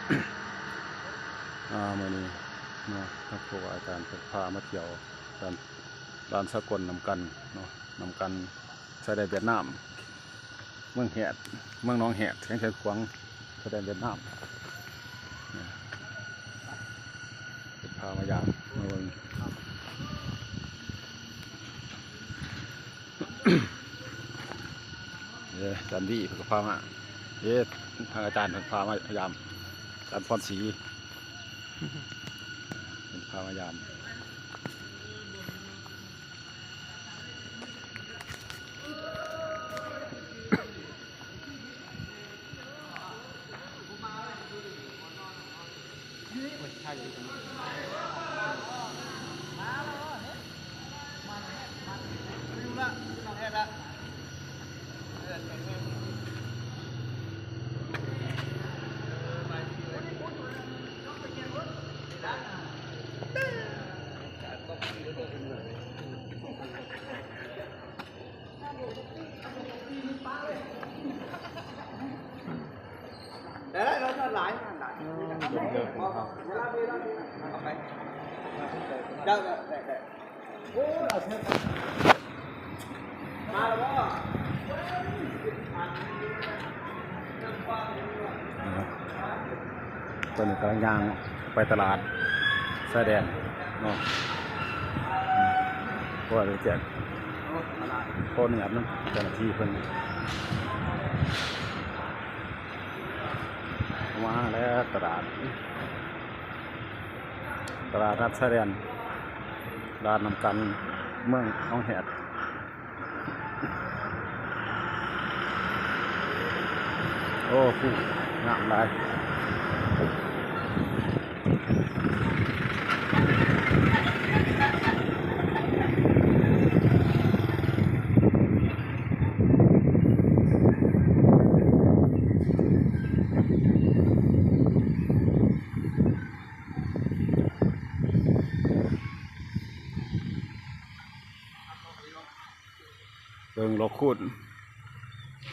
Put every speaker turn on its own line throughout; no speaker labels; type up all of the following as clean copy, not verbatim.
มื่อนี้เนาะท่านครูอาจารย์พามาเที่ยวร้านสกลนำกันเนาะนำกันชายแดนเวียดนามเมืองแหดเมืองน้องแหดแข่งขวางชายแดนเวียดนามพามายามมาเมืองจันดีก็พามาทางอาจารย์พามายามอาจารย์พรศรีพามายาม
đấy nó lại đâu để mà đó
ตอนนี้กำลังย่างไปตลาดชายแดนเนาะเพราะว่าแจกโคเนื้อนั่นเจ้าหน้าที่เพิ่นมาแล้วตลาดนัดชายแดนร้านนำกันเมืองน้องแหดโอ้ผู้งามหลายเบิ่งหลอกคูด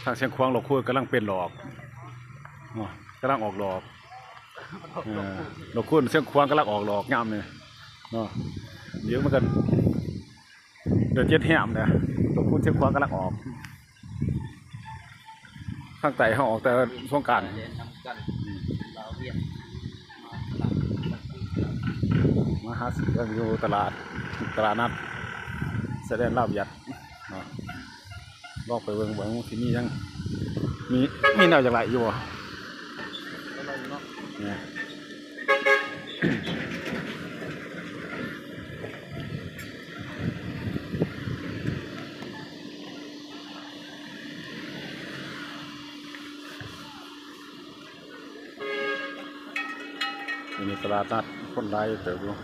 ทางเชียงควางหลอกคูดกำลังเป็นหลอกกำลังออกหลอกหลอกคูดเชียงควางกำลังออกหลอกงามเลยเนาะเดี๋ยวมันกันเดือดเจ็ดแหมเนี่ยหลอกคูดเชียงควางกำลังออกข้างใต้เขาออกแต่ช่วงการมาหาซื้อกันอยู่ตลาดนัดแสดงลาบยัดลอกไปเบิ่งที่นี่ยังมีแนวอย่างไรอยู่บ่เนี่ยมีตลาดนัดคนไร้เติบอยู่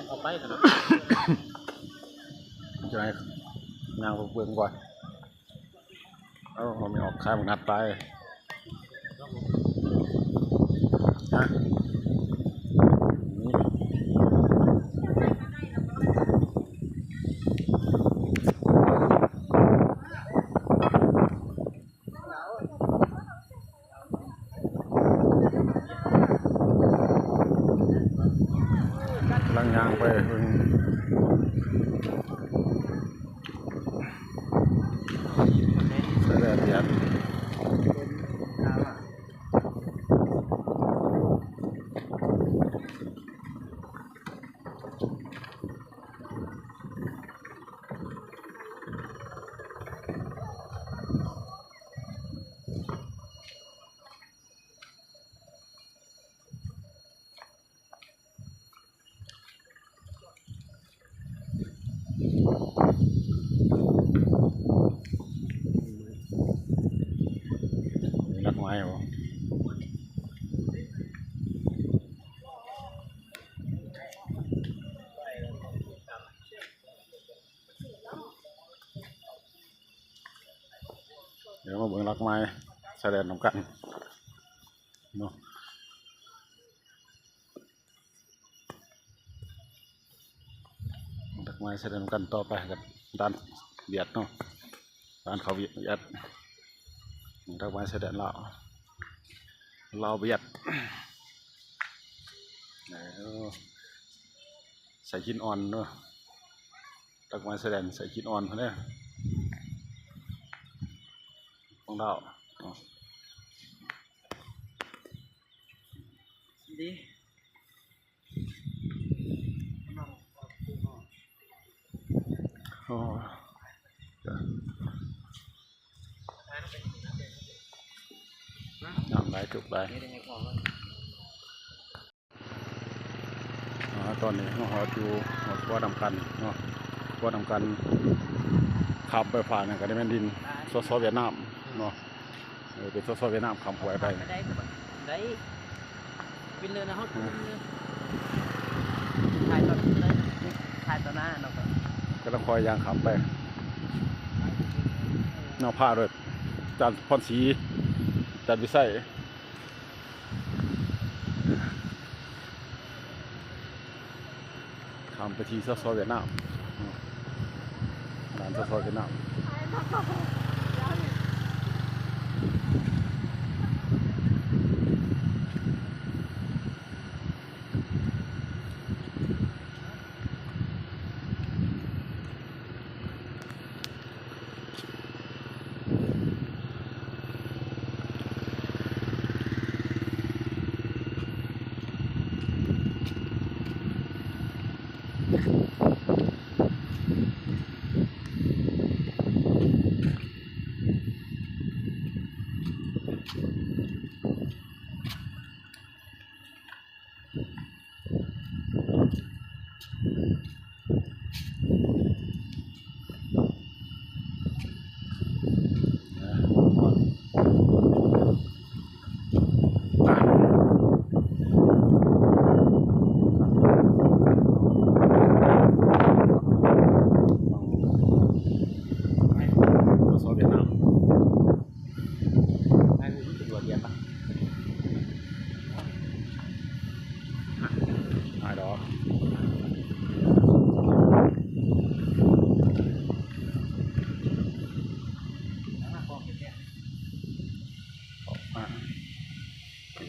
เอาไปกันนะจะให้นางเบิ่งก่อนเอาไม่ออกค่ายมันนัดไปนะลังยางไปเบิ่งเสด็จเดียดรักไม้บ่เดี๋ยวมาเบิ่งรักไม้แสดงนำกันเนาะ ไ ไม้แสดงกันต่อไปกับด้านเบียดเนาะด้านเขาเบียดดอกไม้แสดงเราเบียดใส่หินอ่อนเนาะดอกไม้แสดงใส่หินอ่อนเขาเนี่ยของเรา
ดี
โอ้น้ำไหลจุกไหลตอนนี้เราหออยู่ว่าดำกันเนาะว่าดำกันขับไปผ่านกันได้แม่นดินซอเวียดนามเนาะเป็นซอเวียดนามคำหวยไป
ได้บินเลยนะฮะถ่ายตอนเลยถ่ายตอนหน้าเนาะ
ก็ต้องคอยยางขับไปนอกผ้าด้วยจานพรศรีจานวิสัยทำไปที่ซอเวียดนามร้านซอเวียดนาม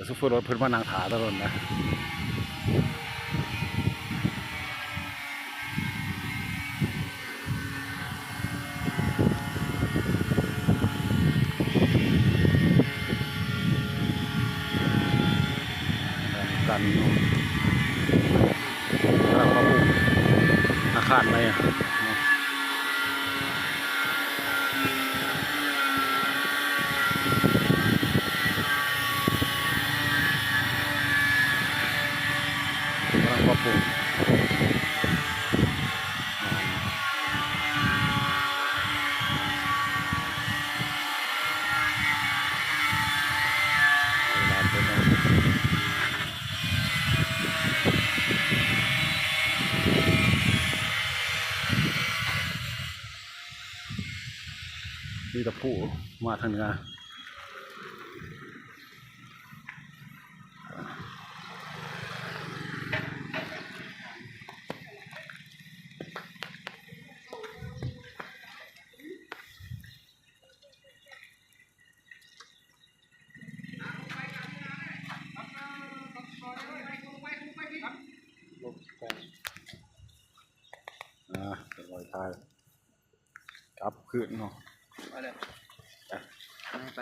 ซุปเปอร์รถเพิ่นมานางถาตลอดนะกันเราก็ปลูกอาคารไปก็ปลูกมีตะปูมาทางเหนือเป็นรอยทายกลับขึ้นเนาะ
ไปเลยไป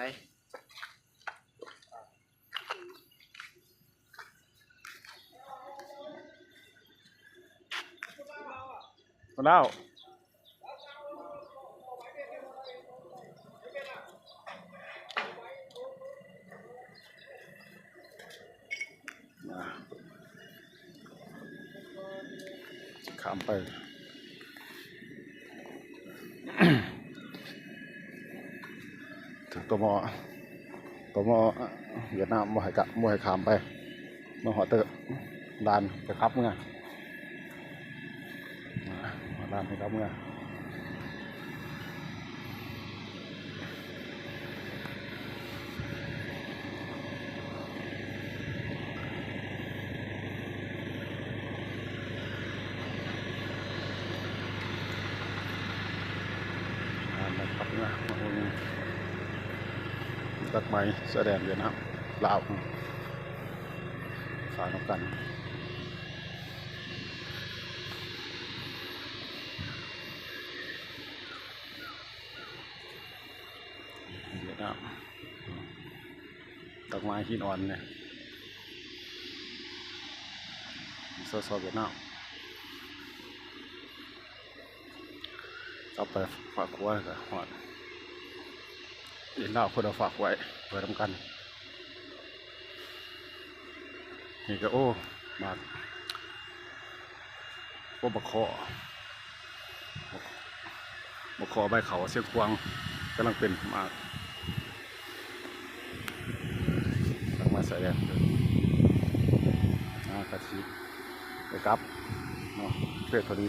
มาแล้วข้ามไปถึงตัวมอเวียดนามมวยกะมวยขามไปมาหอเตอร์ลานไปครับเมื่อลานไปครับเมื่อ นะตัดไม้แสดงเวียดนามลาวฝากนกกันเวียดนามตัดไม้หินอ่อนเนี่ยซอเวียดนามเอาไปฝากไว้กับหอดเดี๋ยวเราคนเอาฝากไว้เพื่อทำกันนี่ก็โอ้มากโอ้บักคอใบเขาเสียงควงกำลังเป็นมากกำลังมาใส่แดงกระชีไปกลับเนาะเพศพอดี